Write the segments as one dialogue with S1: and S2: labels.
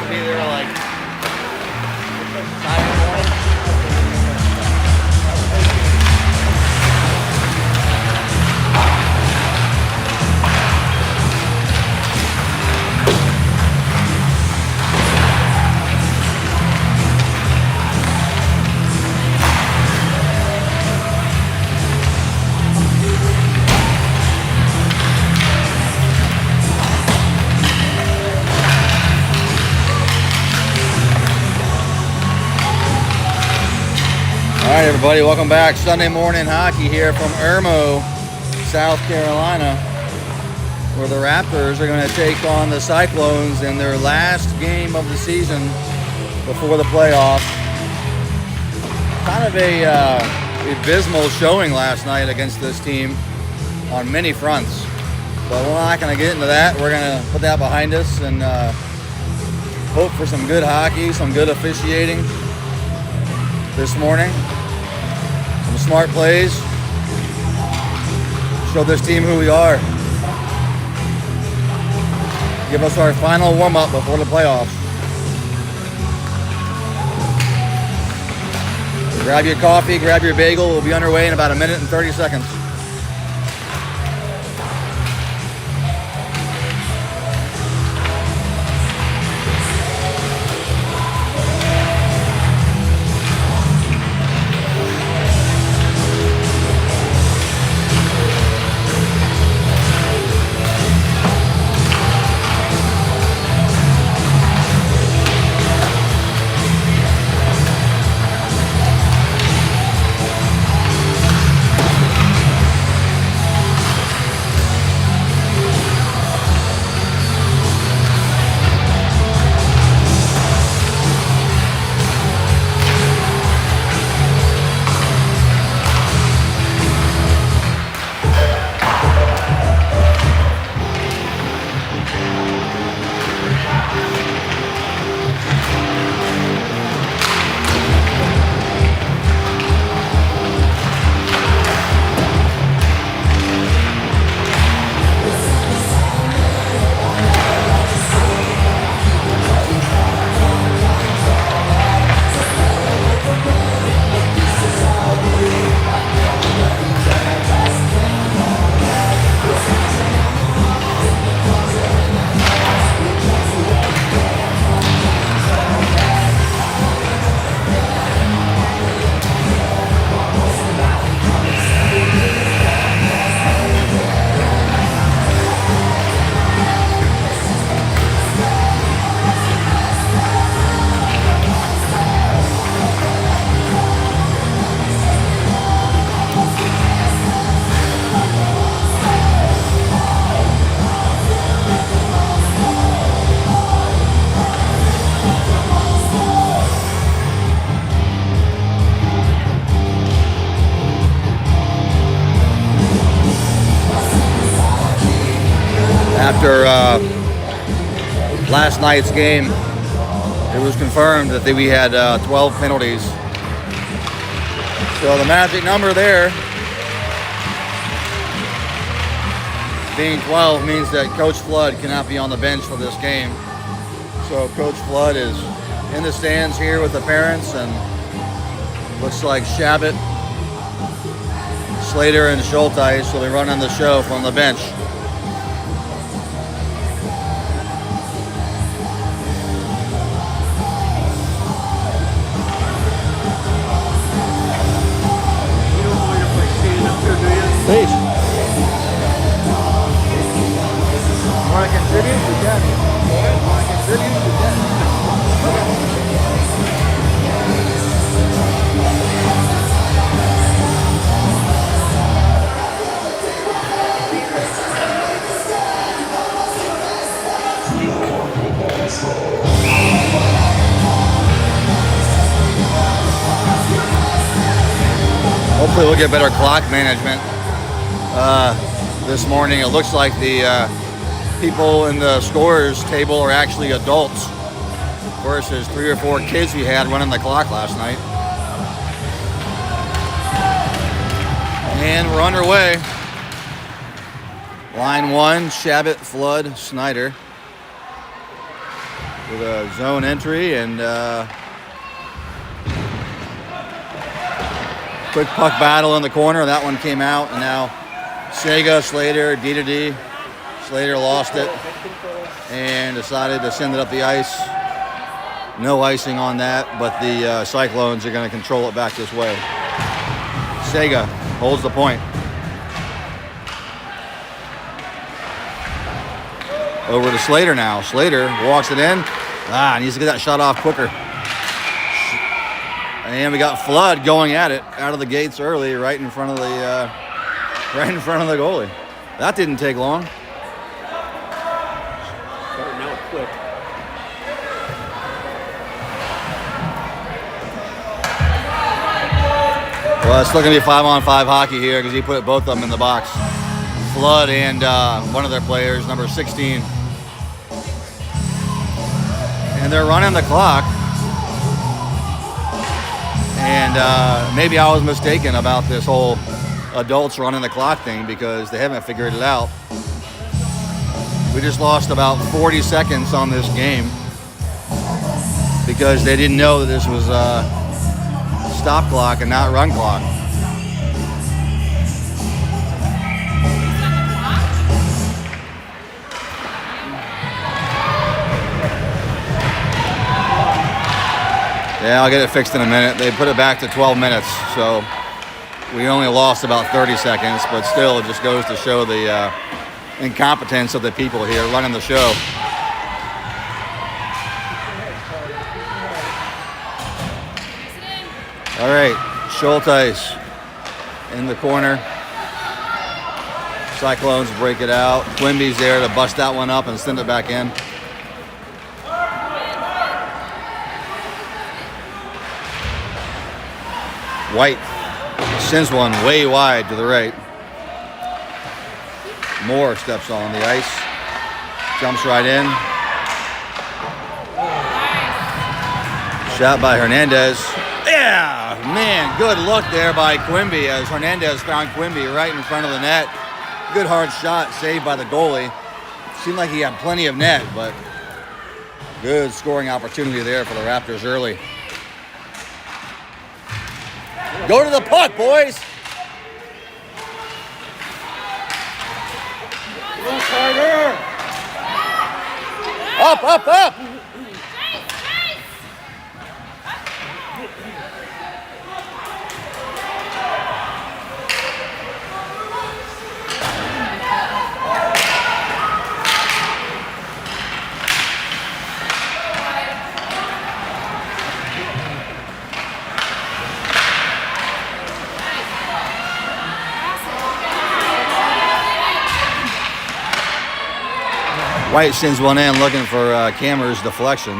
S1: Be there like All right, everybody, welcome back. Sunday morning hockey here from Irmo, South Carolina, where the Raptors are going to take on the Cyclones in their last game of the season before the playoffs. Kind of a abysmal showing last night against this team on many fronts. But we're not going to get into that. We're going to put that behind us and hope for some good hockey, some good officiating this morning. Some smart plays. Show this team who we are. Give us our final warm-up before the playoffs. Grab your coffee, grab your bagel. We'll be underway in about a minute and 30 seconds. After last night's game, it was confirmed that we had 12 penalties. So the magic number there being 12 means that Coach Flood cannot be on the bench for this game. So Coach Flood is in the stands here with the parents, and looks like Shabbat, Slater, and Schulteis will be running the show from the bench. Please. Want to contribute? We can. Want to contribute? We can. Hopefully we'll get better clock management this morning. It looks like the people in the scorers table are actually adults versus 3 or 4 kids we had running the clock last night. And we're underway. Line 1, Shabbat, Flood, Snyder. with a zone entry and quick puck battle in the corner. That one came out, and now Sega, Slater, D-to-D. Slater lost it and decided to send it up the ice. No icing on that, but the Cyclones are going to control it back this way. Sega holds the point. Over to Slater now. Slater walks it in. Needs to get that shot off quicker. And we got Flood going at it out of the gates early, right in front of the goalie. That didn't take long.
S2: Starting out quick.
S1: Well, it's still going to be 5-on-5 hockey here because he put both of them in the box. Flood and one of their players, number 16. And they're running the clock. And maybe I was mistaken about this whole adults running the clock thing because they haven't figured it out. We just lost about 40 seconds on this game because they didn't know that this was a stop clock and not run clock. Yeah, I'll get it fixed in a minute. They put it back to 12 minutes, so we only lost about 30 seconds, but still it just goes to show the incompetence of the people here running the show. All right, Schulteis in the corner. Cyclones break it out. Quimby's there to bust that one up and send it back in. White sends one way wide to the right. Moore steps on the ice. Jumps right in. Shot by Hernandez. Yeah, man, good look there by Quimby as Hernandez found Quimby right in front of the net. Good hard shot saved by the goalie. Seemed like he had plenty of net, but good scoring opportunity there for the Raptors early. Go to the puck, boys. Up, up, up. White sends one in looking for Kammer's deflection.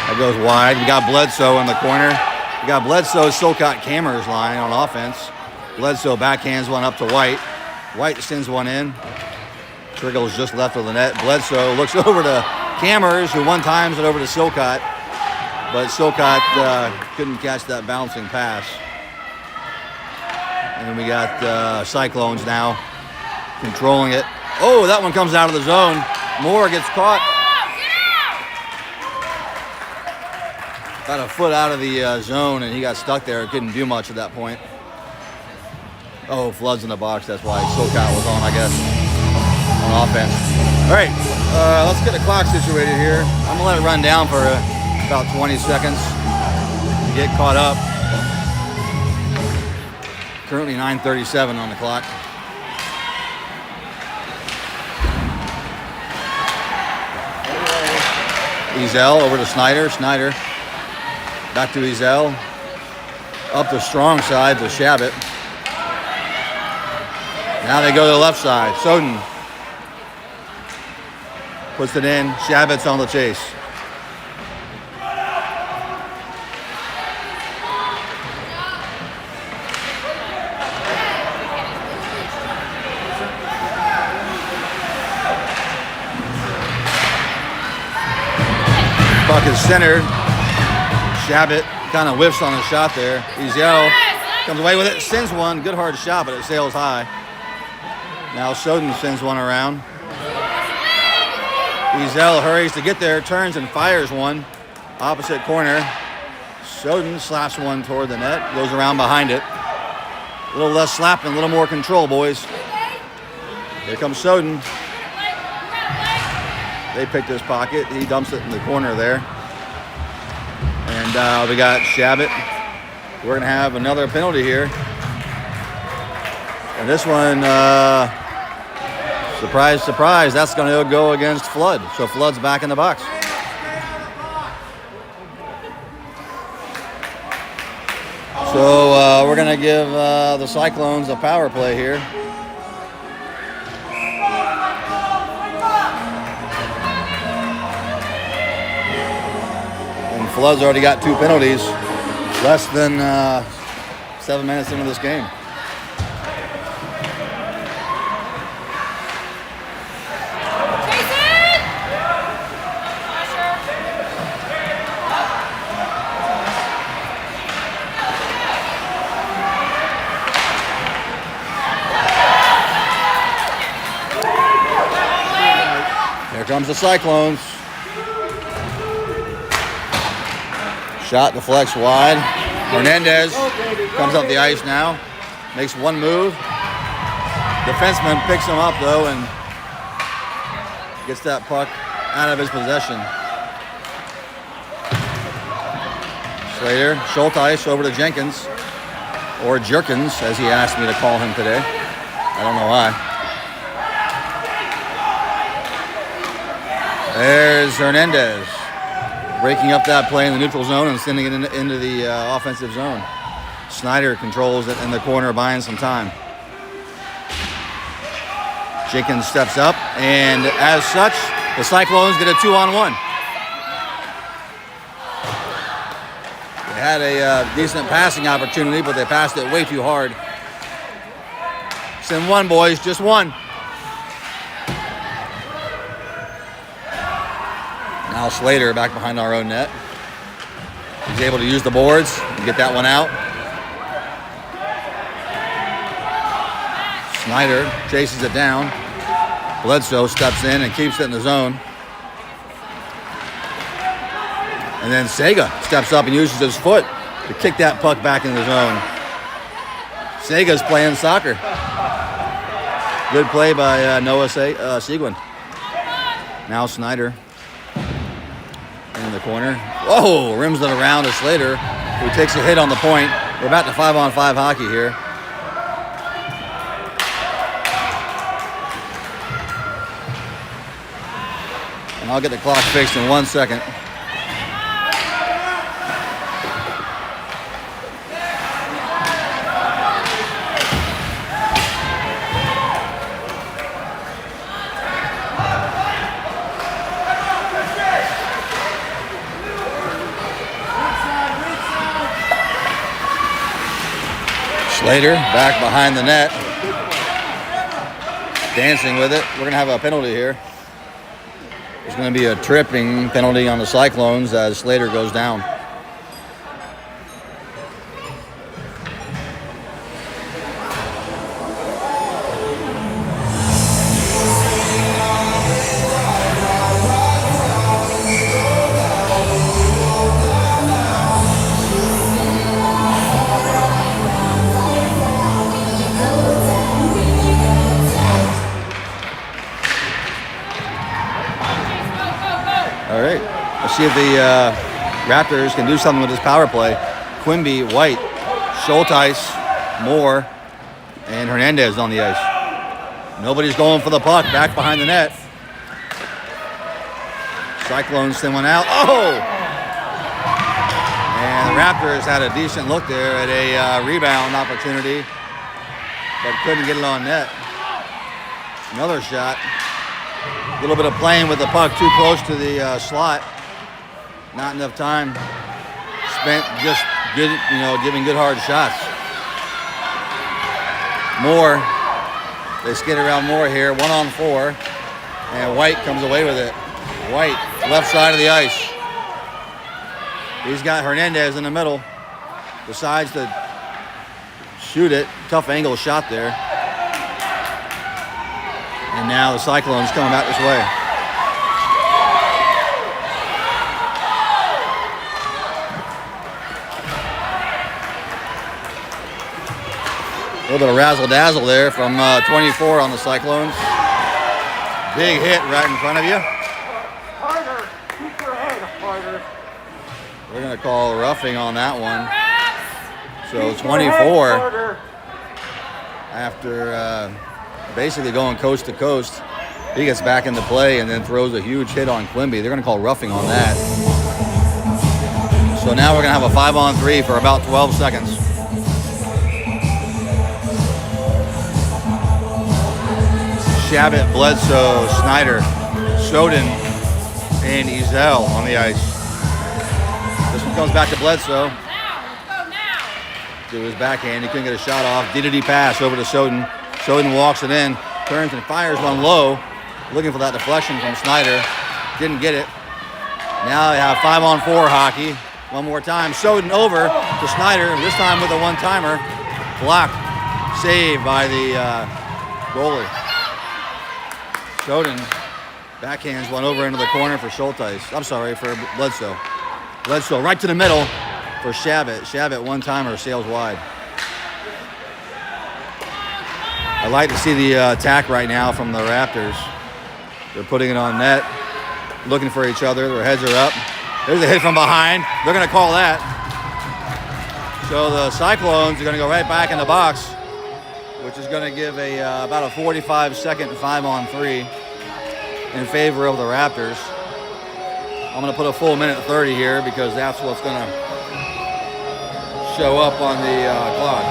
S1: That goes wide. We got Bledsoe in the corner. We got Bledsoe, Silcott, Kammer's line on offense. Bledsoe backhands one up to White. White sends one in. Triggle's just left of the net. Bledsoe looks over to Kammer's, who one times it over to Silcott. But Silcott couldn't catch that bouncing pass. And then we got Cyclones now controlling it. Oh, that one comes out of the zone. Moore gets caught. Got a foot out of the zone, and he got stuck there. Couldn't do much at that point. Oh, Flood's in the box. That's why Silcott was on, I guess, on offense. All right, let's get the clock situated here. I'm going to let it run down for about 20 seconds to get caught up. Currently 9:37 on the clock. Ezel over to Snyder. Snyder back to Ezel. Up the strong side to Shabbat. Now they go to the left side. Soden puts it in. Shabbat's on the chase. Puck is centered. Shabbat kind of whiffs on a shot there. Ezel comes away with it, sends one. Good hard shot, but it sails high. Now Soden sends one around. Ezel hurries to get there, turns and fires one. Opposite corner. Soden slaps one toward the net, goes around behind it. A little less slapping, a little more control, boys. Here comes Soden. They picked his pocket. He dumps it in the corner there. And we got Shabbat. We're going to have another penalty here. And this one, surprise, surprise, that's going to go against Flood. So Flood's back in the box. So we're going to give the Cyclones a power play here. And Flood's already got 2 penalties, less than 7 minutes into this game. Here comes the Cyclones. Shot deflects wide. Hernandez comes up the ice now. Makes one move. Defenseman picks him up though and gets that puck out of his possession. Slater, Schulteis over to Jenkins. Or Jerkins, as he asked me to call him today. I don't know why. There's Hernandez breaking up that play in the neutral zone and sending it into the offensive zone. Snyder controls it in the corner, buying some time. Jenkins steps up, and as such, the Cyclones get a 2-on-1. They had a decent passing opportunity, but they passed it way too hard. Send one, boys, just one. Now Slater back behind our own net. He's able to use the boards and get that one out. Snyder chases it down. Bledsoe steps in and keeps it in the zone. And then Sega steps up and uses his foot to kick that puck back in the zone. Sega's playing soccer. Good play by Noah Seguin. Now Snyder in the corner. Whoa, rims it around to Slater, who takes a hit on the point. We're back to 5-on-5 hockey here. And I'll get the clock fixed in 1 second. Slater back behind the net, dancing with it. We're going to have a penalty here. There's going to be a tripping penalty on the Cyclones as Slater goes down. See if the Raptors can do something with this power play. Quimby, White, Schulteis, Moore, and Hernandez on the ice. Nobody's going for the puck back behind the net. Cyclones send one out. Oh! And the Raptors had a decent look there at a rebound opportunity, but couldn't get it on net. Another shot. A little bit of playing with the puck too close to the slot. Not enough time spent just good, giving good hard shots. Moore, they skid around Moore here, 1-on-4, and White comes away with it. White, left side of the ice. He's got Hernandez in the middle. Decides to shoot it. Tough angle shot there. And now the Cyclones coming back this way. little bit of razzle-dazzle there from 24 on the Cyclones. Big hit right in front of you.
S2: Harder. Keep your head harder.
S1: We're going to call roughing on that one. So 24, after basically going coast to coast, he gets back into play and then throws a huge hit on Quimby. They're going to call roughing on that. So now we're going to have a 5-on-3 for about 12 seconds. Shabbat, Bledsoe, Snyder, Soden, and Ezel on the ice. This one comes back to Bledsoe. To his backhand, he couldn't get a shot off. DDD pass over to Soden. Soden walks it in, turns and fires one low, looking for that deflection from Snyder. Didn't get it. Now they have 5-on-4 hockey. One more time, Soden over to Snyder, this time with a one-timer. Blocked, saved by the goalie. Soden backhands one over into the corner for Schulteis. I'm sorry, for Bledsoe. Bledsoe right to the middle for Shabbat. Shabbat one-timer sails wide. I like to see the attack right now from the Raptors. They're putting it on net, looking for each other. Their heads are up. There's a hit from behind. They're going to call that. So the Cyclones are going to go right back in the box, which is going to give about a 45-second 5-on-3 in favor of the Raptors. I'm going to put a full minute 30 here because that's what's going to show up on the clock.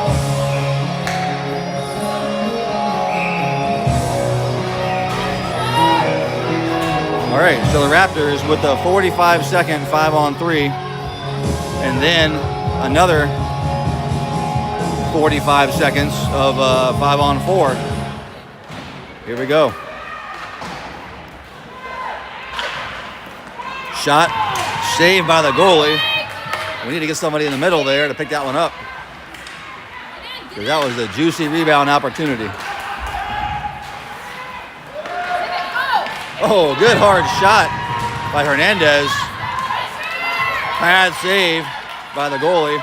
S1: All right, so the Raptors with a 45-second 5-on-3, and then another 45 seconds of 5-on-4. Here we go. Shot saved by the goalie. We need to get somebody in the middle there to pick that one up, because that was a juicy rebound opportunity. Oh, good hard shot by Hernandez. Pad save by the goalie.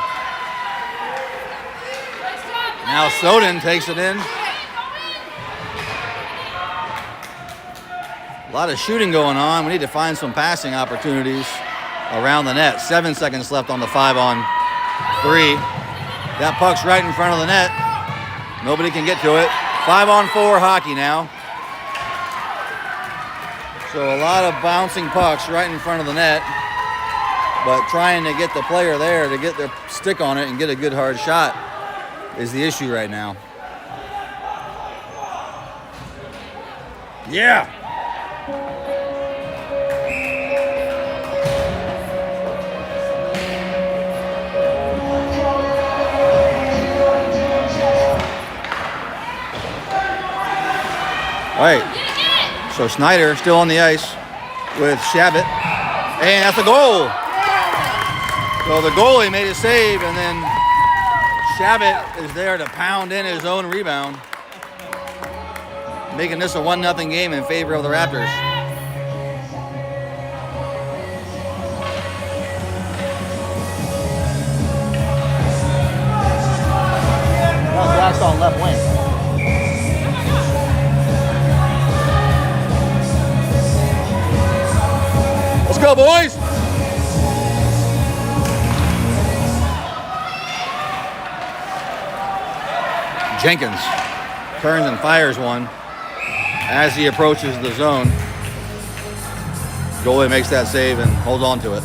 S1: Now Soden takes it in. A lot of shooting going on. We need to find some passing opportunities around the net. 7 seconds left on the 5-on-3. That puck's right in front of the net. Nobody can get to it. 5-on-4 hockey now. So a lot of bouncing pucks right in front of the net, but trying to get the player there to get their stick on it and get a good hard shot is the issue right now. Yeah. All right. So Snyder still on the ice with Shabbat, and that's a goal. So the goalie made a save, and then Shabbat is there to pound in his own rebound, making this a 1-0 game in favor of the Raptors. That's on left wing. Let's go, boys. Jenkins turns and fires one as he approaches the zone. Goalie makes that save and holds on to it.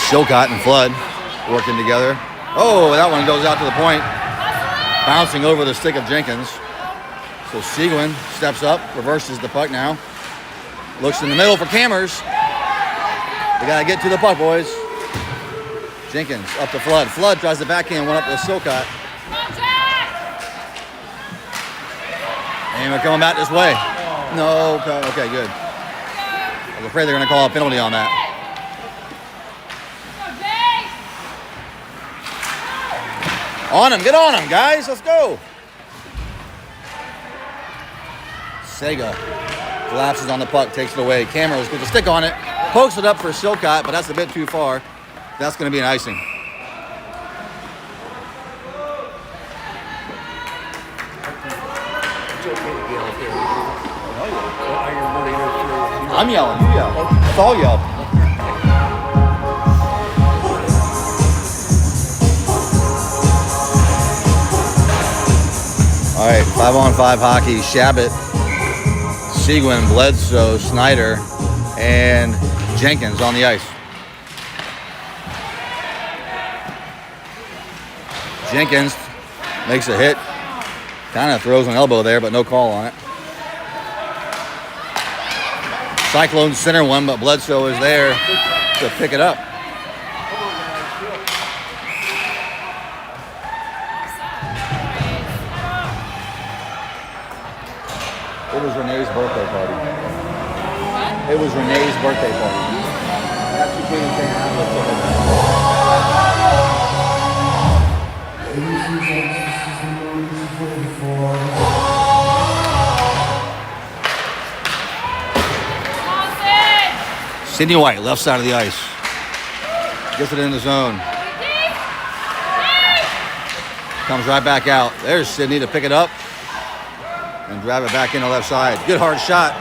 S1: Shilcott and Flood working together. Oh, that one goes out to the point, bouncing over the stick of Jenkins. So Seguin steps up, reverses the puck now. Looks in the middle for Cammers. They got to get to the puck, boys. Jenkins up to Flood. Flood tries the backhand one up to Shilcott. And we're coming back this way. No, okay, good. I was afraid they're going to call a penalty on that. On him, get on him, guys. Let's go. Sega collapses on the puck, takes it away. Cameras gets a stick on it, pokes it up for Silcott, but that's a bit too far. That's going to be an icing. I'm yelling. You yell. Let's all yell. All right, 5-on-5 hockey. Shabbat, Seguin, Bledsoe, Snyder, and Jenkins on the ice. Jenkins makes a hit. Kind of throws an elbow there, but no call on it. Cyclones center one, but Bledsoe is there to pick it up. It was Renee's birthday party. What? It was Renee's birthday party. That's the kid thing. Sidney White, left side of the ice. Gets it in the zone. Comes right back out. There's Sidney to pick it up and drive it back in the left side. Good hard shot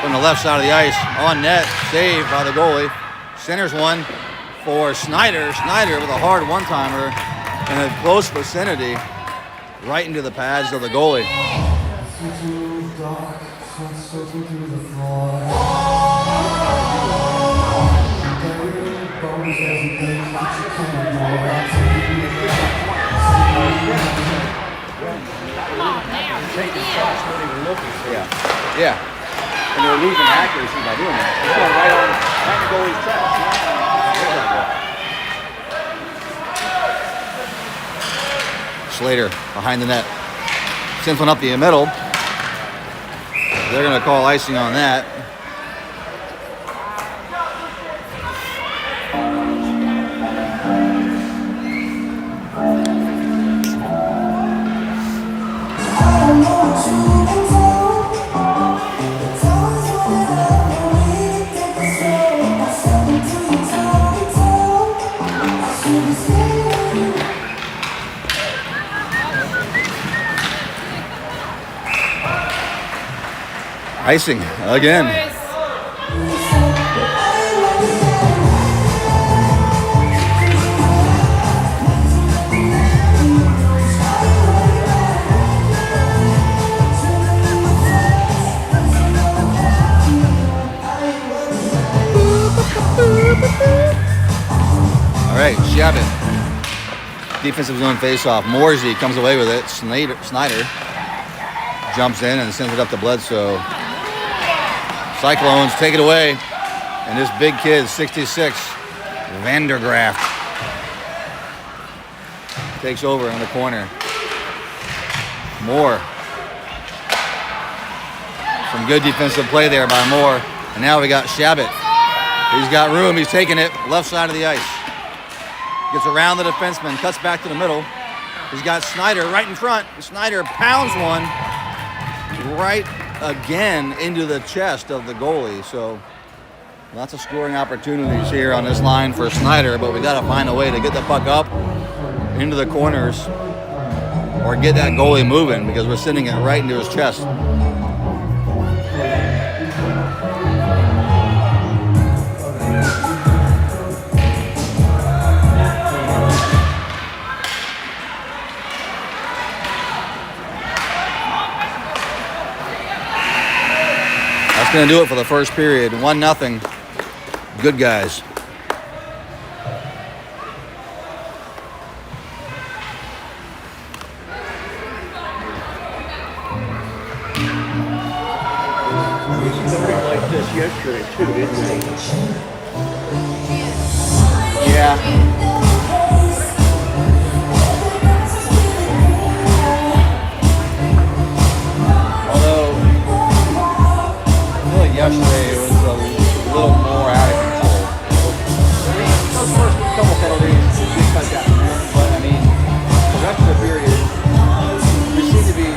S1: from the left side of the ice. On net, saved by the goalie. Centers one for Snyder. Snyder with a hard one-timer in a close vicinity, right into the pads of the goalie. Yeah. And they're losing accuracy by doing that. It's going right in the goalie's chest. Slater behind the net. Sends one up the middle. They're going to call icing on that. Icing again. All right, Shabbat. Defensive zone faceoff. Morsey comes away with it. Snyder jumps in and sends it up to Bledsoe. Cyclones take it away, and this big kid, 66, Vandergraft, takes over in the corner. Moore. Some good defensive play there by Moore. And now we got Shabbat. He's got room. He's taking it left side of the ice. Gets around the defenseman, cuts back to the middle. He's got Snyder right in front. Snyder pounds one right again into the chest of the goalie. So lots of scoring opportunities here on this line for Snyder, but we got to find a way to get the puck up into the corners or get that goalie moving because we're sending it right into his chest. Going to do it for the first period. 1-0. Good guys.
S2: Like this yesterday too, didn't they?
S1: Yeah. Yesterday it was a little more out of control. Those first couple penalties, we cut that. But I mean, the rest of the period, we seem to be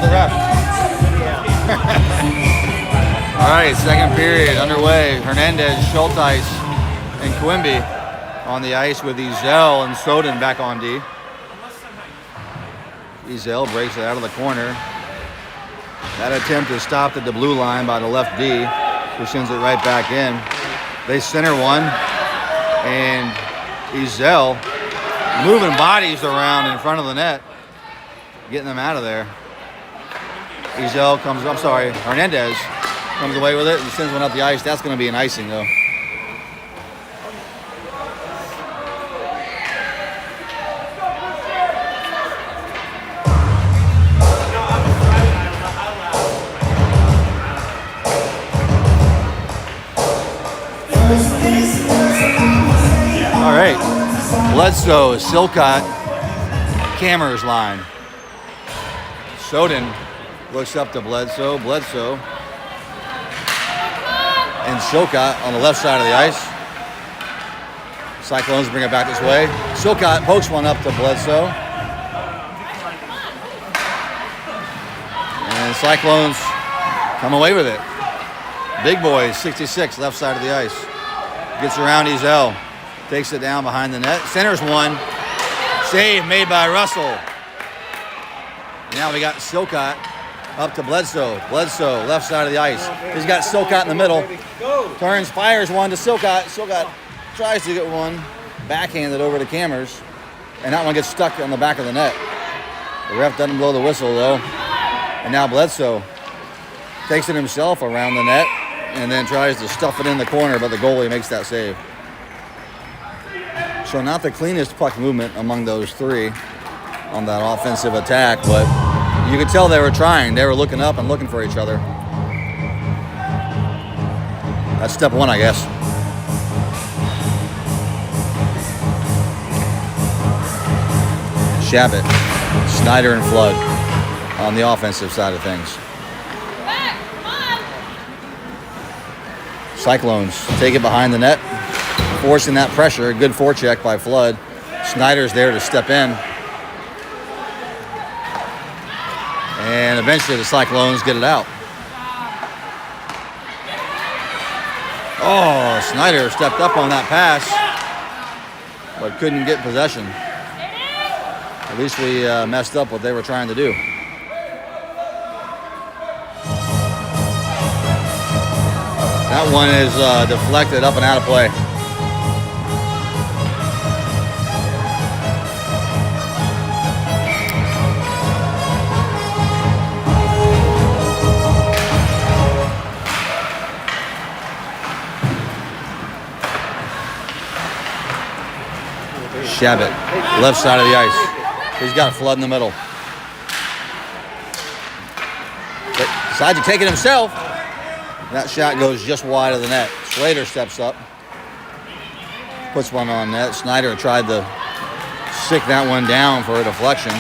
S1: the ref. All right, second period underway. Hernandez, Schulteis, and Quimby on the ice with Ezel and Soden back on D. Ezel breaks it out of the corner. That attempt is stopped at the blue line by the left D, who sends it right back in. They center one, and Ezel moving bodies around in front of the net, getting them out of there. Hernandez comes away with it and sends one up the ice. That's going to be an icing, though. All right, Bledsoe, Silcott, Cameras line. Soden looks up to Bledsoe, and Silcott on the left side of the ice. Cyclones bring it back this way. Silcott pokes one up to Bledsoe. And Cyclones come away with it. Big boy, 66, left side of the ice. Gets around Ezel. Takes it down behind the net. Centers one. Save made by Russell. Now we got Silcott up to Bledsoe. Bledsoe, left side of the ice. He's got Silcott in the middle. Turns, fires one to Silcott. Silcott tries to get one backhanded over to Cameras. And that one gets stuck on the back of the net. The ref doesn't blow the whistle, though. And now Bledsoe takes it himself around the net and then tries to stuff it in the corner, but the goalie makes that save. So not the cleanest puck movement among those three on that offensive attack, but you could tell they were trying. They were looking up and looking for each other. That's step one, I guess. Shabbat, Snyder, and Flood on the offensive side of things. Cyclones take it behind the net, forcing that pressure. Good forecheck by Flood. Snyder's there to step in. And eventually the Cyclones get it out. Oh, Snyder stepped up on that pass, but couldn't get possession. At least we messed up what they were trying to do. That one is deflected up and out of play. Shabbat, left side of the ice. He's got a Flood in the middle. But decides to take it himself. That shot goes just wide of the net. Slater steps up, puts one on net. Snyder tried to stick that one down for a deflection.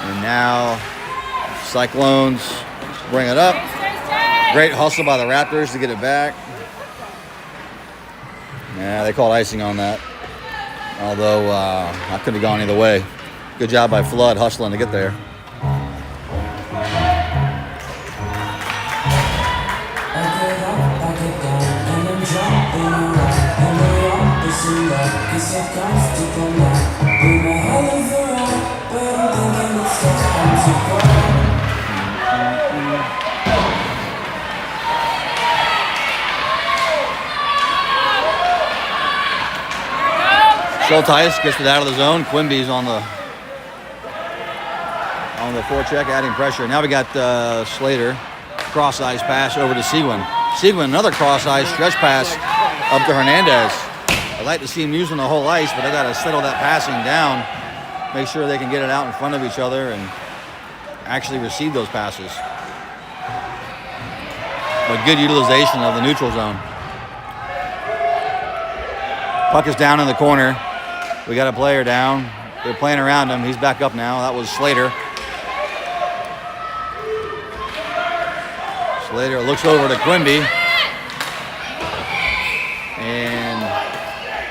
S1: And now Cyclones bring it up. Great hustle by the Raptors to get it back. Yeah, they called icing on that. Although I could have gone either way. Good job by Flood hustling to get there. Schulteis gets it out of the zone. Quimby's on the forecheck, adding pressure. Now we got Slater, cross-ice pass over to Seguin. Seguin, another cross-ice stretch pass up to Hernandez. I'd like to see him using the whole ice, but they got to settle that passing down, make sure they can get it out in front of each other and actually receive those passes. But good utilization of the neutral zone. Puck is down in the corner. We got a player down. They're playing around him. He's back up now. That was Slater. Slater looks over to Quimby. And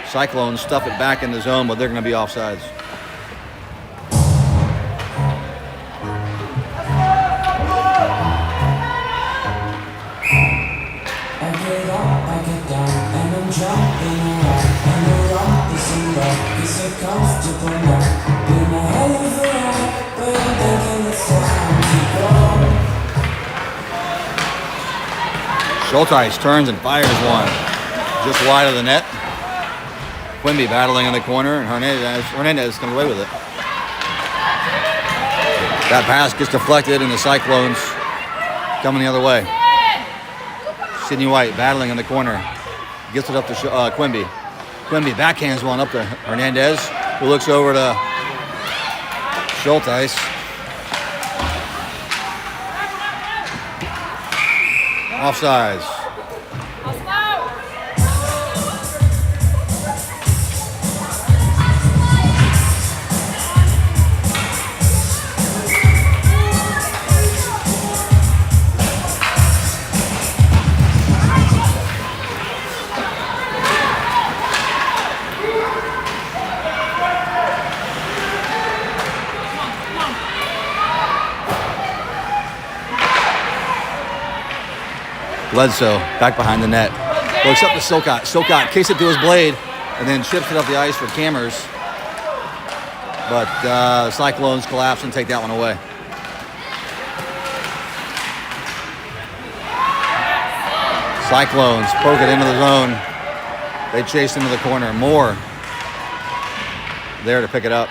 S1: Cyclones stuff it back in the zone, but they're going to be offsides. Schulteis turns and fires one. Just wide of the net. Quimby battling in the corner, and Hernandez comes away with it. That pass gets deflected, and the Cyclones coming the other way. Sidney White battling in the corner. Gets it up to Quimby. Quimby backhands one up to Hernandez, who looks over to Schulteis. Offsides. Bledsoe back behind the net. Looks up to Silcott. Silcott kicks it to his blade and then chips it up the ice for Cammers. But the Cyclones collapse and take that one away. Cyclones poke it into the zone. They chase into the corner. Moore there to pick it up.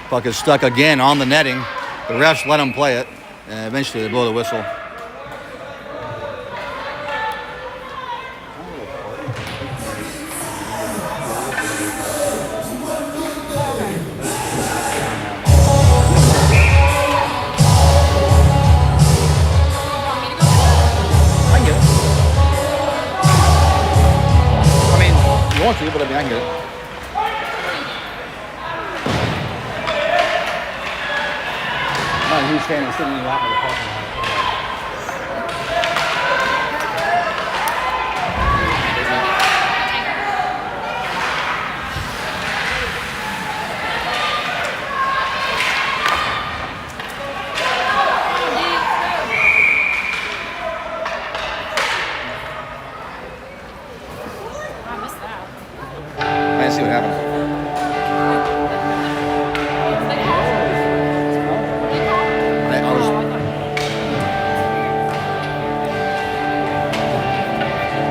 S1: Puck is stuck again on the netting. The refs let them play it. And eventually they blow the whistle. But I mean, I can get it. Not a huge fan of sitting in the lap of the parking lot. See what happens.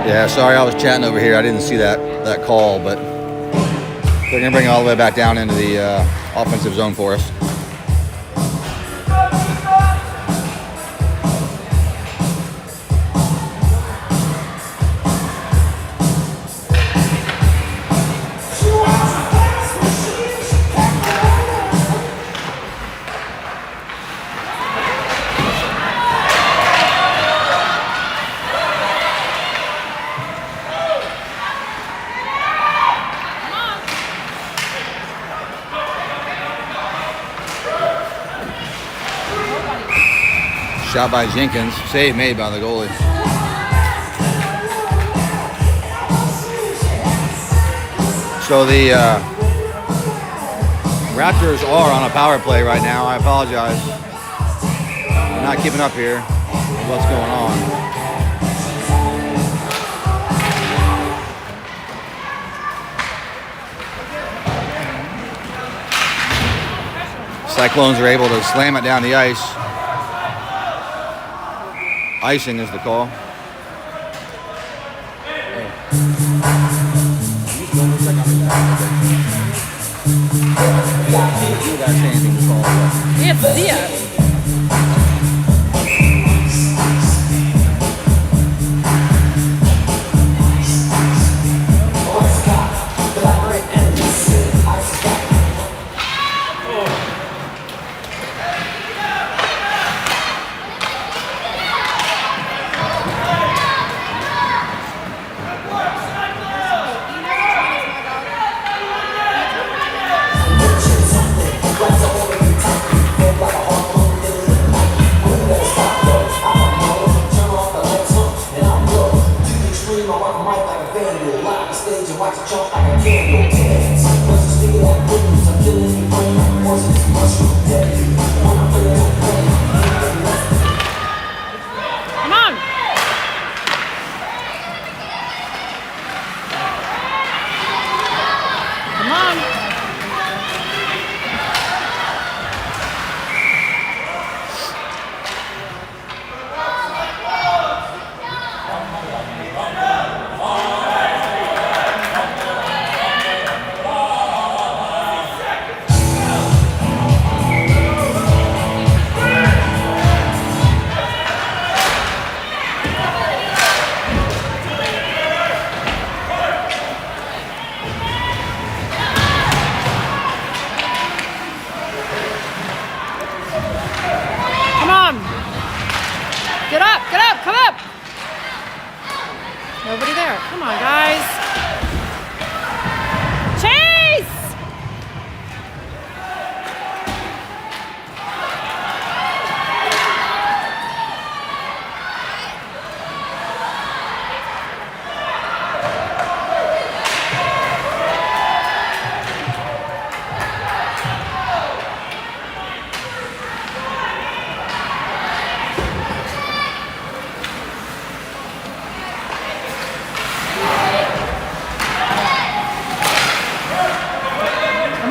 S1: Yeah, sorry, I was chatting over here. I didn't see that call, but they're gonna bring it all the way back down into the offensive zone for us. Shot by Jenkins, save made by the goalie. So the Raptors are on a power play right now. I apologize. I'm not keeping up here with what's going on. Cyclones are able to slam it down the ice. Icing is the call.
S3: It's Diaz.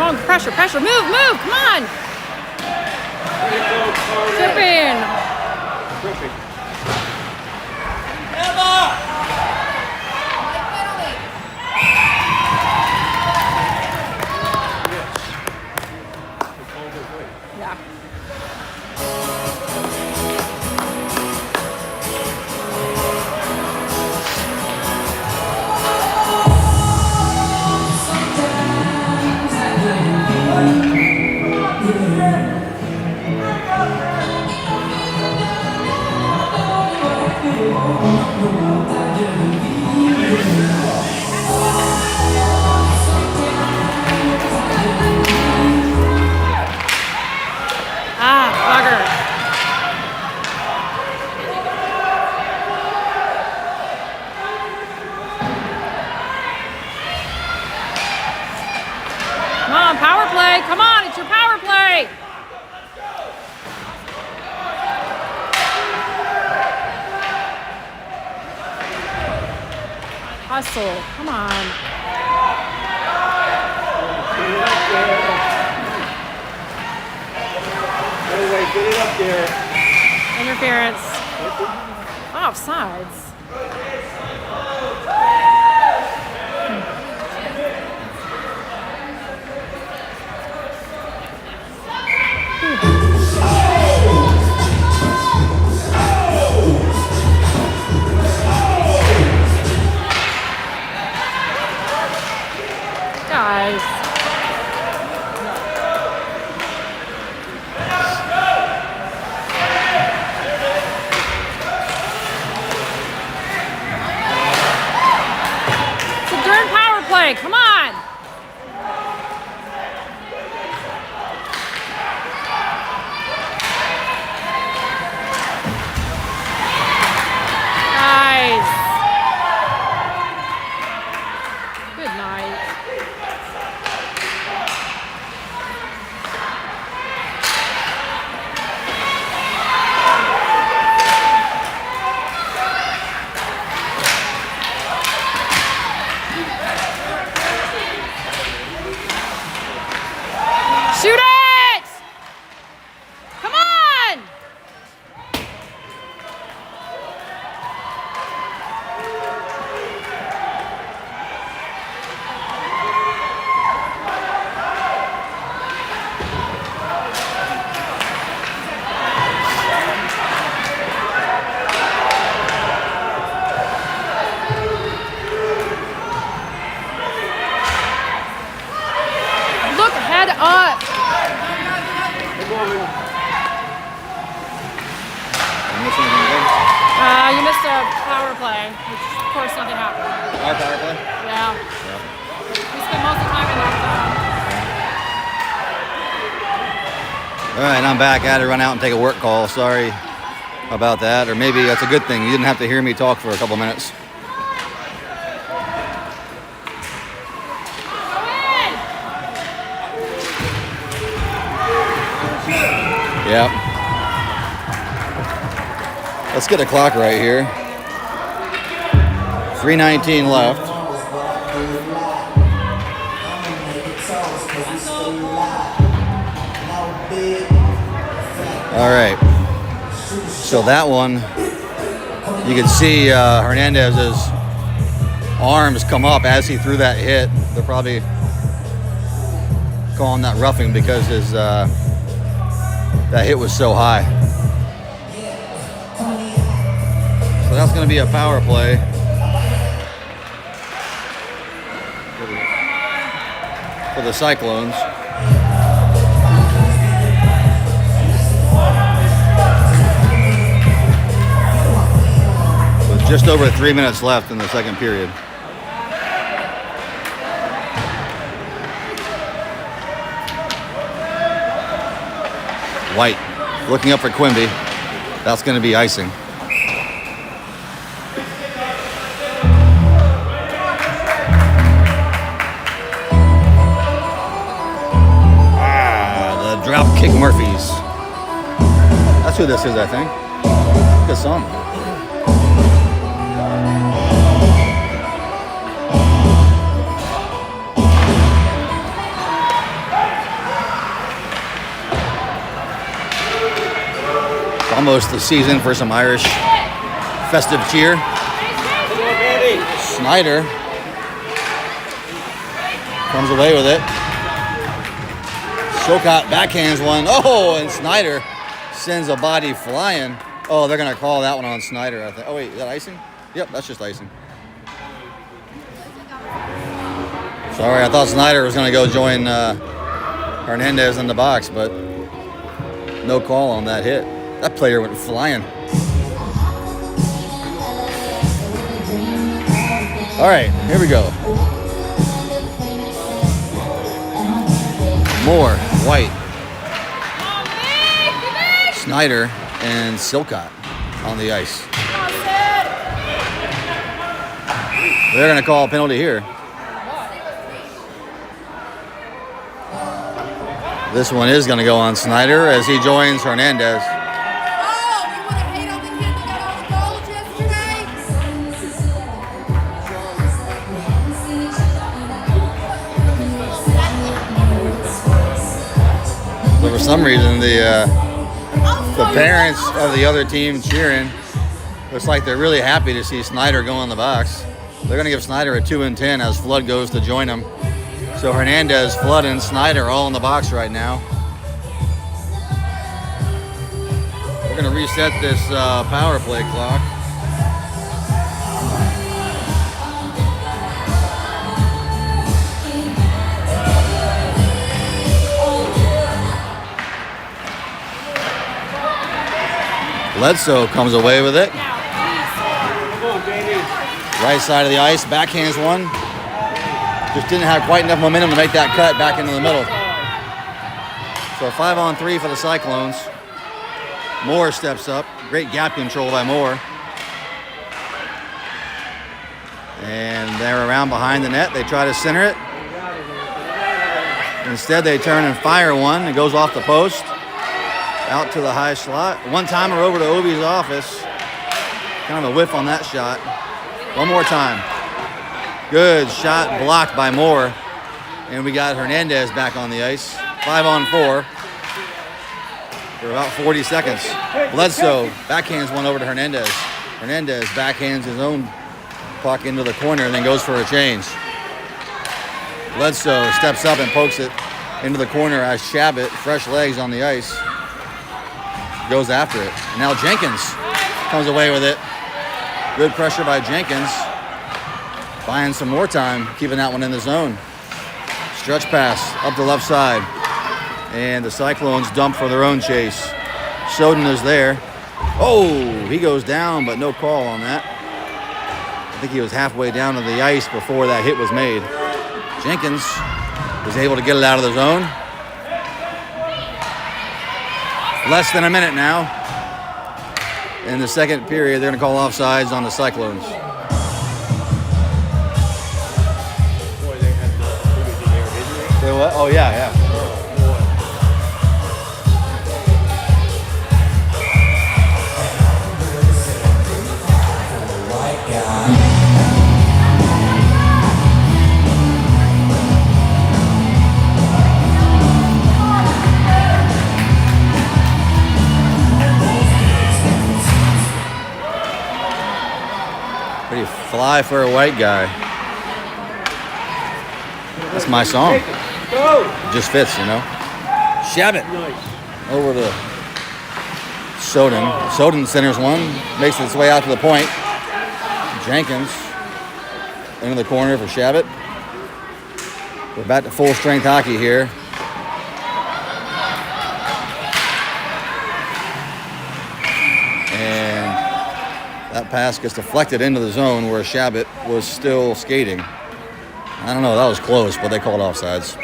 S3: Strong pressure, pressure. Move, move. Come on. Tripping. Yeah. Ah, bugger. Come on, power play. Come on, it's your power play. Hustle. Come on.
S2: Get it up there.
S3: Interference. Offsides. Guys. Play. Come on. Nice. Good night. Shoot it! Come on! Look, head up. You missed a power play, which of course nothing happened.
S1: Our power play?
S3: Yeah. We spent most of the time in that zone.
S1: All right, I'm back. I had to run out and take a work call. Sorry about that. Or maybe that's a good thing. You didn't have to hear me talk for a couple minutes. Yep. Let's get a clock right here. 3:19 left. All right. So that one, you can see Hernandez's arms come up as he threw that hit. They're probably calling that roughing because his that hit was so high. So that's going to be a power play for the Cyclones. With just over 3 minutes left in the second period. White looking up for Quimby. That's going to be icing. The Dropkick Murphys. That's who this is, I think. Good song. Almost the season for some Irish festive cheer. Snyder comes away with it. Silcott backhands one. Oh, and Snyder sends a body flying. Oh, they're going to call that one on Snyder, I think. Oh, wait, is that icing? Yep, that's just icing. Sorry, I thought Snyder was going to go join Hernandez in the box, but no call on that hit. That player went flying. All right, here we go. Moore, White, Snyder, and Silcott on the ice. They're going to call a penalty here. This one is going to go on Snyder as he joins Hernandez. But for some reason, the parents of the other team cheering, looks like they're really happy to see Snyder go in the box. They're going to give Snyder a 2 and 10 as Flood goes to join him. So Hernandez, Flood, and Snyder all in the box right now. We're going to reset this power play clock. Bledsoe comes away with it. Right side of the ice, backhands one. Just didn't have quite enough momentum to make that cut back into the middle. So 5-on-3 for the Cyclones. Moore steps up. Great gap control by Moore. And they're around behind the net. They try to center it. Instead, they turn and fire one. It goes off the post. Out to the high slot. One-timer over to Obi's office. Kind of a whiff on that shot. One more time. Good shot blocked by Moore. And we got Hernandez back on the ice. 5-on-4 for about 40 seconds. Bledsoe backhands one over to Hernandez. Hernandez backhands his own puck into the corner and then goes for a change. Bledsoe steps up and pokes it into the corner as Shabbat, fresh legs on the ice, goes after it. Now Jenkins comes away with it. Good pressure by Jenkins. Buying some more time, keeping that one in the zone. Stretch pass up the left side. And the Cyclones dump for their own chase. Soden is there. Oh, he goes down, but no call on that. I think he was halfway down to the ice before that hit was made. Jenkins was able to get it out of the zone. Less than a minute now. In the second period, they're going to call offsides on the Cyclones. What? Oh, yeah. Pretty fly for a white guy. That's my song. It just fits, you know. Shabbat over to Soden. Soden centers one, makes its way out to the point. Jenkins into the corner for Shabbat. We're back to full strength hockey here. And that pass gets deflected into the zone where Shabbat was still skating. I don't know, that was close, but they called offsides.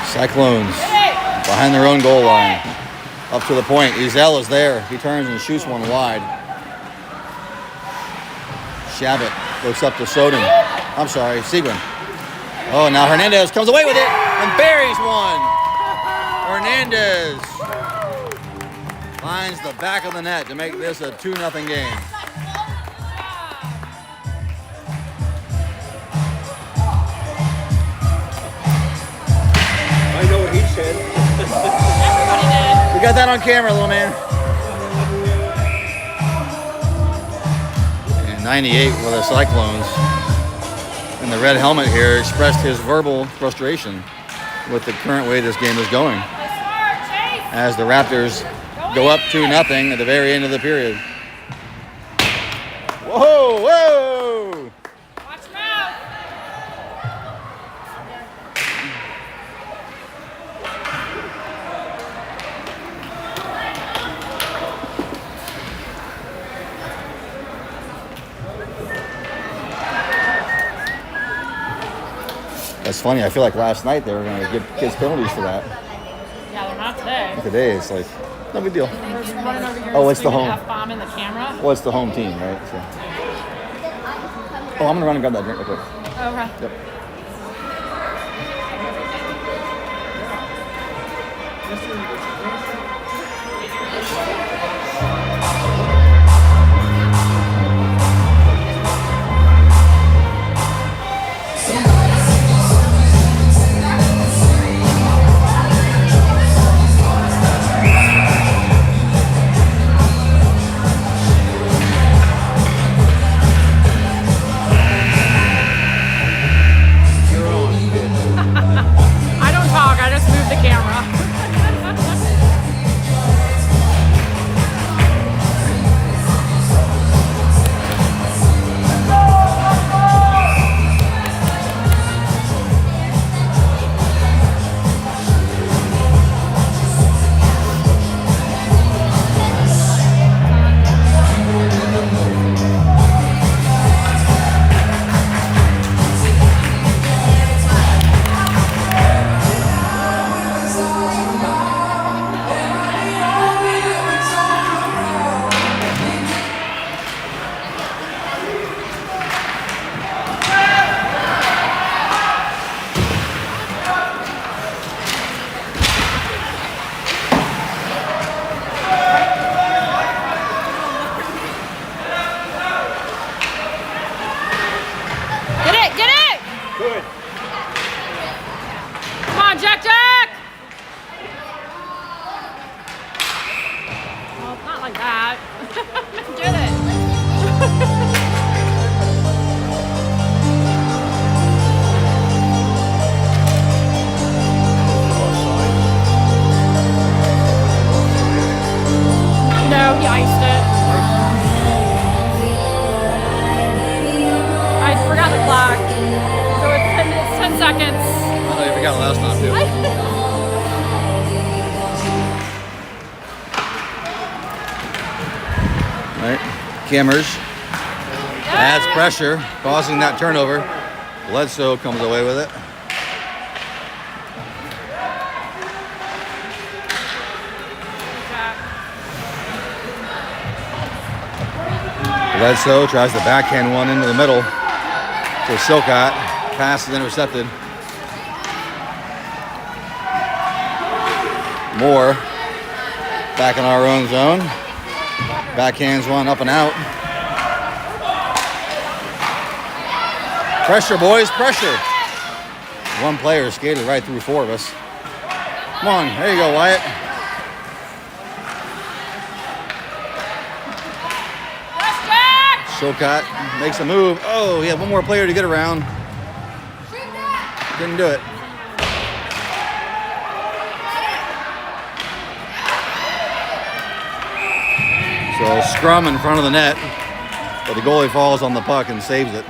S1: Cyclones behind their own goal line. Up to the point. Ezel is there. He turns and shoots one wide. Shabbat looks up to Soden. I'm sorry, Seguin. Oh, now Hernandez comes away with it and buries one. Hernandez finds the back of the net to make this a 2-0 game.
S2: I know what he said.
S3: Everybody did.
S1: We got that on camera, little man. And 98 for the Cyclones. And the red helmet here expressed his verbal frustration with the current way this game is going, as the Raptors go up 2-0 at the very end of the period. Whoa, whoa!
S3: Watch him out.
S1: That's funny. I feel like last night they were going to give kids penalties for that.
S3: Yeah, they're not today.
S1: Today it's like, no big deal.
S3: There's running over here.
S1: Oh, it's the
S3: screaming
S1: home.
S3: F-bomb in the camera.
S1: Well, it's the home team, right? So. Oh, I'm going to run and grab that drink real quick.
S3: Okay.
S1: Yep.
S3: I don't talk. I just move the camera. Get it!
S2: Good.
S3: Come on, Jack! Well, not like that. Get it. No, he iced it. I forgot the clock. So it's 10 minutes, 10 seconds.
S1: Oh, you forgot last time, too. Right. Cammers adds pressure, causing that turnover. Bledsoe comes away with it. Bledsoe tries the backhand one into the middle for Silcott. Pass is intercepted. Moore back in our own zone. Backhands one up and out. Pressure, boys, pressure. One player skated right through four of us. Come on, there you go, Wyatt. Silcott makes a move. Oh, he had one more player to get around. Didn't do it. So scrum in front of the net, but the goalie falls on the puck and saves it.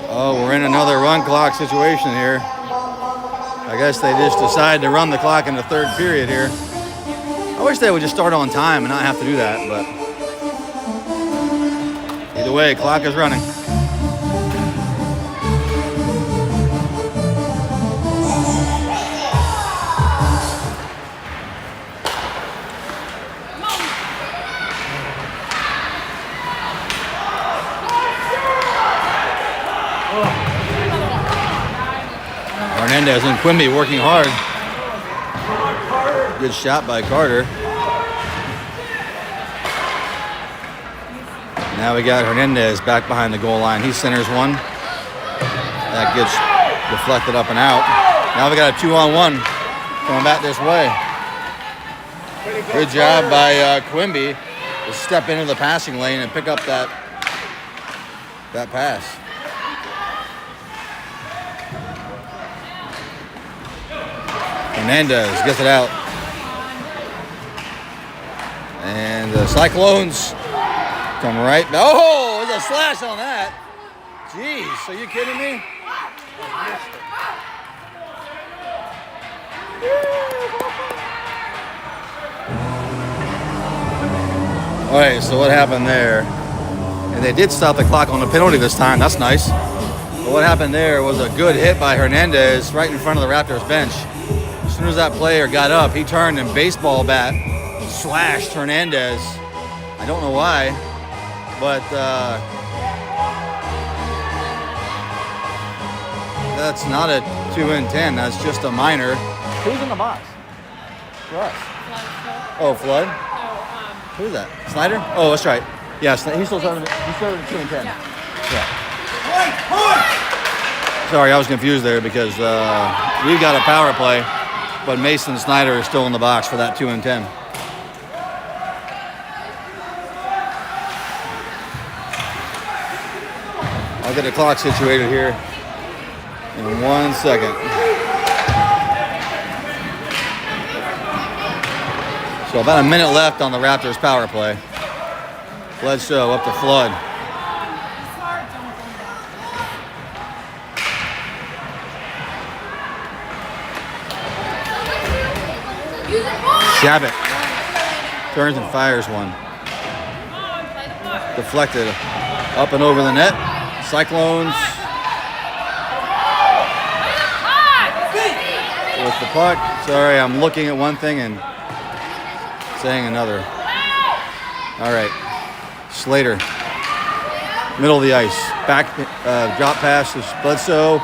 S1: Oh, we're in another run clock situation here. I guess they just decided to run the clock in the third period here. I wish they would just start on time and not have to do that, but either way, clock is running. Hernandez and Quimby working hard. Good shot by Carter. Now we got Hernandez back behind the goal line. He centers one. That gets deflected up and out. Now we got a 2-on-1 coming back this way. Good job by Quimby to step into the passing lane and pick up that pass. Hernandez gets it out. And the Cyclones come right back. Oh, there's a slash on that. Jeez, are you kidding me? All right, so what happened there? And they did stop the clock on the penalty this time. That's nice. But what happened there was a good hit by Hernandez right in front of the Raptors bench. As soon as that player got up, he turned and baseball bat slashed Hernandez. I don't know why, but that's not a 2-10. That's just a minor. Who's in the box? For us. Oh, Flood? Who's that? Snyder? Oh, that's right. Yeah, he's still serving. He's serving 2-10. Yeah. Sorry, I was confused there because we've got a power play, but Mason Snyder is still in the box for that 2-10. I'll get the clock situated here in 1 second. So about a minute left on the Raptors power play. Bledsoe up to Flood. Shabbat turns and fires one. Deflected up and over the net. Cyclones with the puck. Sorry, I'm looking at one thing and saying another. All right, Slater, middle of the ice. Back, drop pass to Bledsoe.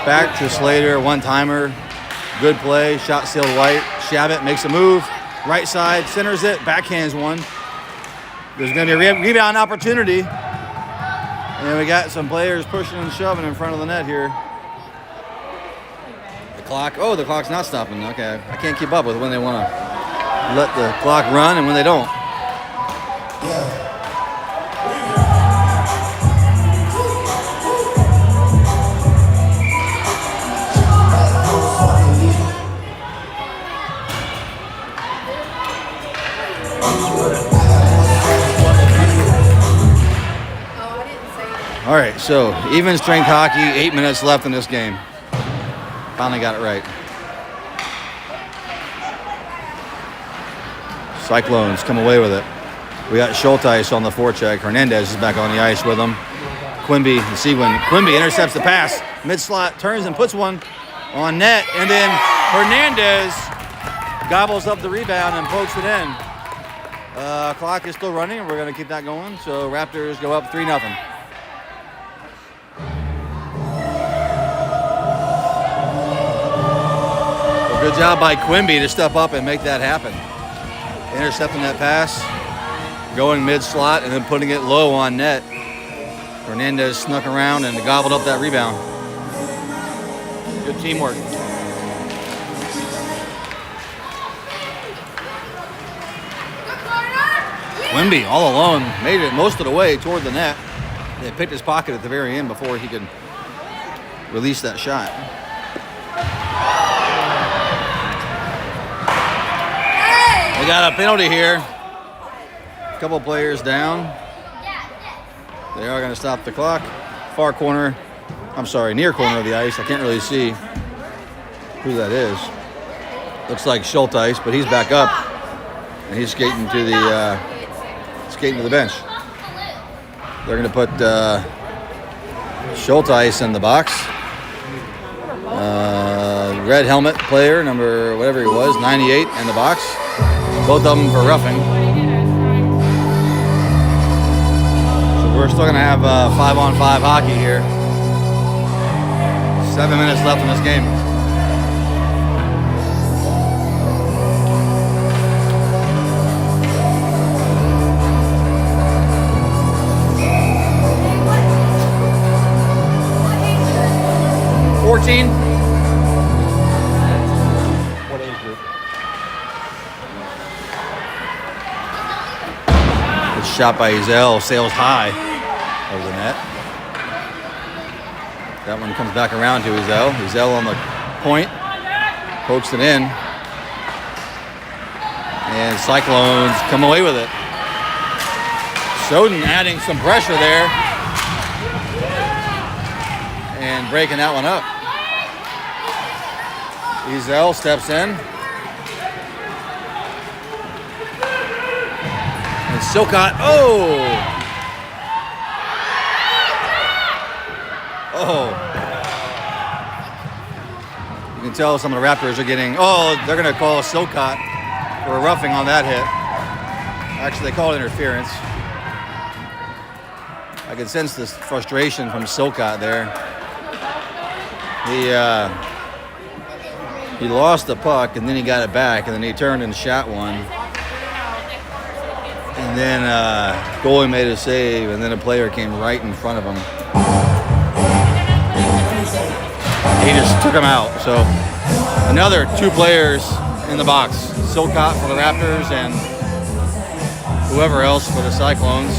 S1: Back to Slater, one-timer. Good play, shot sealed white. Shabbat makes a move. Right side, centers it, backhands one. There's going to be a rebound opportunity. And we got some players pushing and shoving in front of the net here. The clock, oh, the clock's not stopping. Okay, I can't keep up with when they want to let the clock run and when they don't. All right, so even strength hockey, 8 minutes left in this game. Finally got it right. Cyclones come away with it. We got Schulteis on the forecheck. Hernandez is back on the ice with him. Quimby, you see when Quimby intercepts the pass, mid-slot, turns and puts one on net, and then Hernandez gobbles up the rebound and pokes it in. Clock is still running, and we're going to keep that going. So Raptors go up 3-0. Good job by Quimby to step up and make that happen. Intercepting that pass, going mid-slot, and then putting it low on net. Hernandez snuck around and gobbled up that rebound. Good teamwork. Quimby, all alone, made it most of the way toward the net. They picked his pocket at the very end before he could release that shot. We got a penalty here. A couple players down. They are going to stop the clock. Far corner, near corner of the ice. I can't really see who that is. Looks like Schulteis, but he's back up. And he's skating to the bench. They're going to put Schulteis in the box. Red helmet player, number whatever he was, 98 in the box. Both of them for roughing. So we're still going to have 5-on-5 hockey here. 7 minutes left in this game. It's shot by Ezel, sails high over the net. That one comes back around to Ezel. Ezel on the point, pokes it in. And Cyclones come away with it. Soden adding some pressure there. And breaking that one up. Ezel steps in. And Silcott, You can tell some of the Raptors are getting, they're going to call Silcott for a roughing on that hit. Actually, they called interference. I could sense this frustration from Silcott there. He lost the puck, and then he got it back, and then he turned and shot one. And then goalie made a save, and then a player came right in front of him. He just took him out. So another 2 players in the box. Silcott for the Raptors and whoever else for the Cyclones.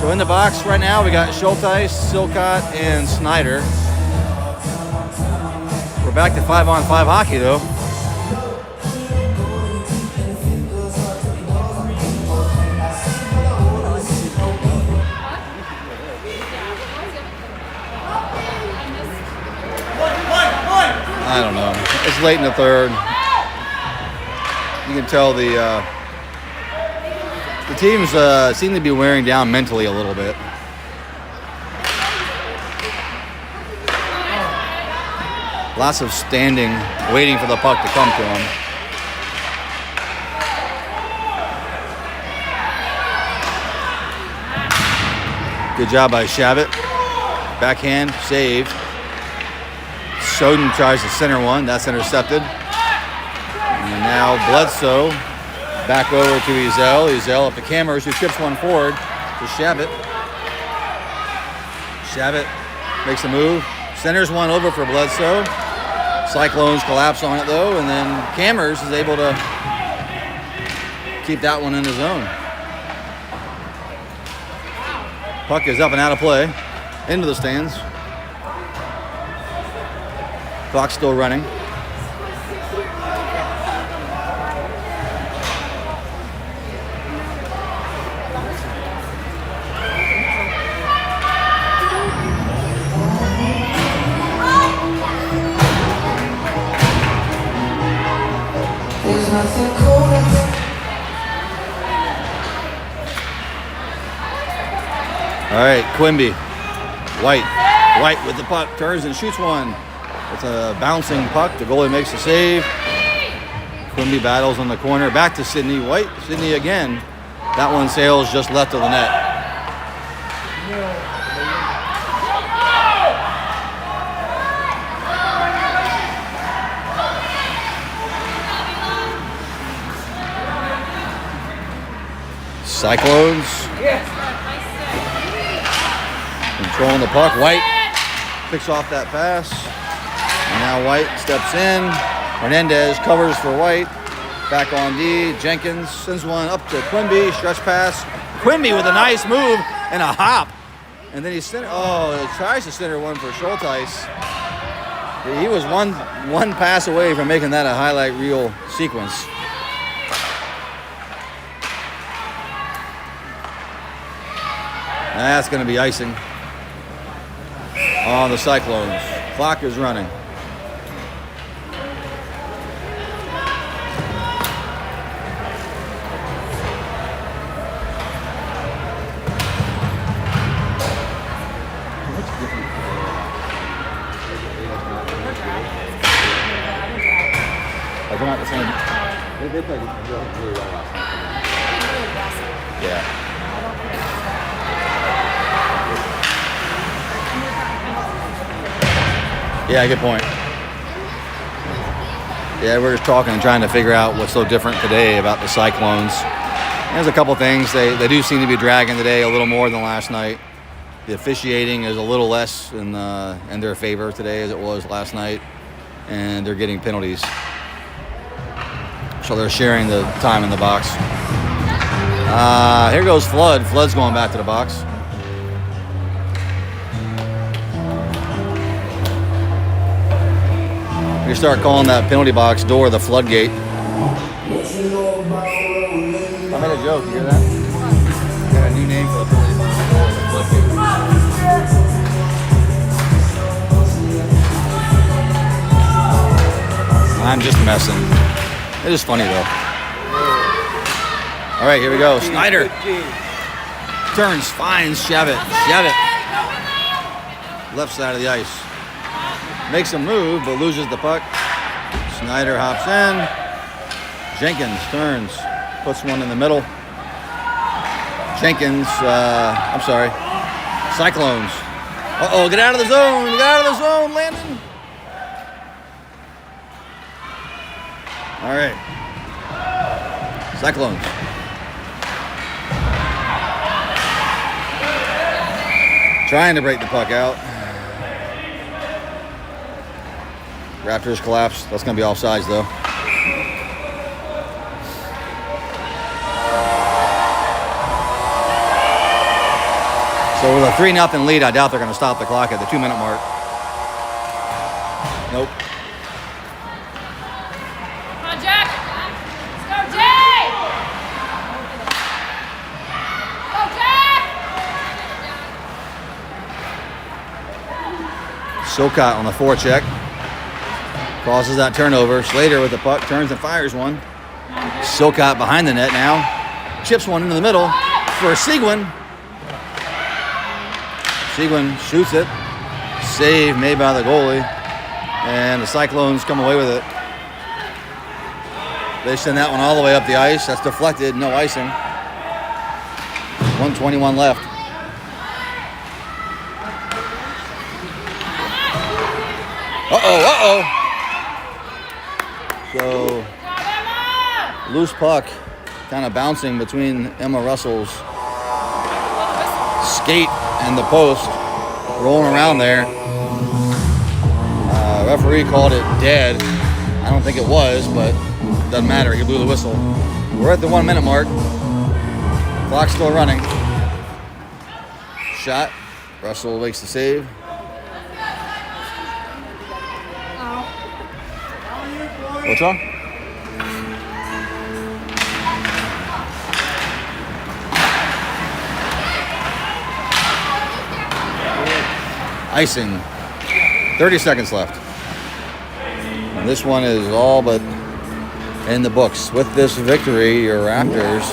S1: So in the box right now, we got Schulteis, Silcott, and Snyder. We're back to 5-on-5 hockey, though. I don't know. It's late in the third. You can tell the teams seem to be wearing down mentally a little bit. Lots of standing, waiting for the puck to come to them. Good job by Shabbat. Backhand, saved. Soden tries to center one. That's intercepted. And now Bledsoe back over to Ezel. Ezel up to Cameras, who chips one forward to Shabbat. Shabbat makes a move. Centers one over for Bledsoe. Cyclones collapse on it, though. And then Cameras is able to keep that one in the zone. Puck is up and out of play. Into the stands. Clock's still running. All right, Quimby. White with the puck, turns and shoots one. It's a bouncing puck. The goalie makes a save. Quimby battles on the corner. Back to Sidney. White. Sidney again. That one sails just left of the net. Cyclones. Controlling the puck. White picks off that pass. And now White steps in. Hernandez covers for White. Back on D. Jenkins sends one up to Quimby. Stretch pass. Quimby with a nice move and a hop. And then he tries to center one for Schulteis. He was one pass away from making that a highlight reel sequence. That's going to be icing on the Cyclones. Clock is running. They're not the same. They played really well last night. Yeah. Yeah, good point. Yeah, we're just talking and trying to figure out what's so different today about the Cyclones. There's a couple things. They do seem to be dragging today a little more than last night. The officiating is a little less in their favor today as it was last night, and they're getting penalties. So they're sharing the time in the box. Here goes Flood. Flood's going back to the box. We start calling that penalty box door the floodgate. I made a joke. You hear that? I got a new name for the penalty box door, the floodgate. I'm just messing. It is funny though. All right, here we go. Snyder turns, finds Shavit. Left side of the ice. Makes a move, but loses the puck. Snyder hops in. Jenkins turns, puts one in the middle. Cyclones. Uh-oh, get out of the zone. Get out of the zone, Landon. All right. Cyclones. Trying to break the puck out. Raptors collapse. That's going to be offsides, though. So with a 3-0 lead, I doubt they're going to stop the clock at the 2-minute mark. Nope.
S3: Come on, Jack. Let's go, Jay. Go, Jack.
S1: Silcott on the forecheck. Causes that turnover. Slater with the puck. Turns and fires one. Silcott behind the net now. Chips one into the middle for Seguin. Seguin shoots it. Save made by the goalie. And the Cyclones come away with it. They send that one all the way up the ice. That's deflected. No icing. 1:21 left. Uh-oh. So, loose puck kind of bouncing between Emma Russell's skate and the post, rolling around there. Referee called it dead. I don't think it was, but it doesn't matter. He blew the whistle. We're at the 1-minute mark. Clock's still running. Shot. Russell makes the save. What's wrong? Icing. 30 seconds left. And this one is all but in the books. With this victory, your Raptors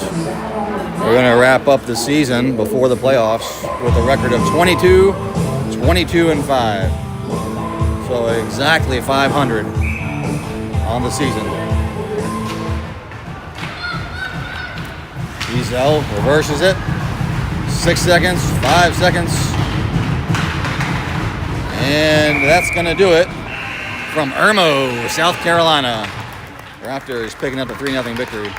S1: are going to wrap up the season before the playoffs with a record of 22, 22-5. So exactly 500 on the season. Ezel reverses it. 6 seconds, 5 seconds. And that's going to do it from Irmo, South Carolina. Raptors picking up a 3-0 victory.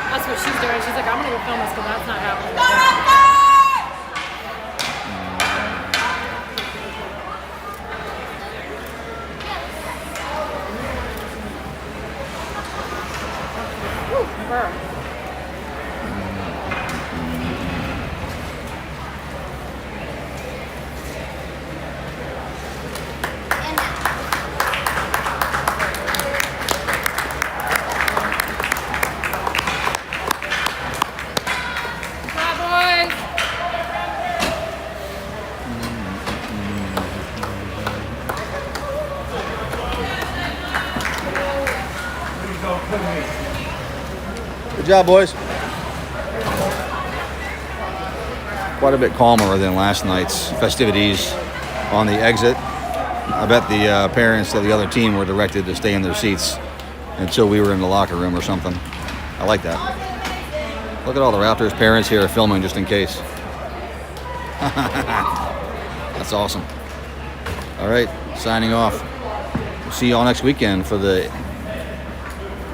S3: That's what she's doing. She's like, I'm going to go film this, but that's not happening. Burn.
S1: Good job, boys. Quite a bit calmer than last night's festivities on the exit. I bet the parents of the other team were directed to stay in their seats until we were in the locker room or something. I like that. Look at all the Raptors parents here filming just in case. That's awesome. All right, signing off. We'll see you all next weekend for the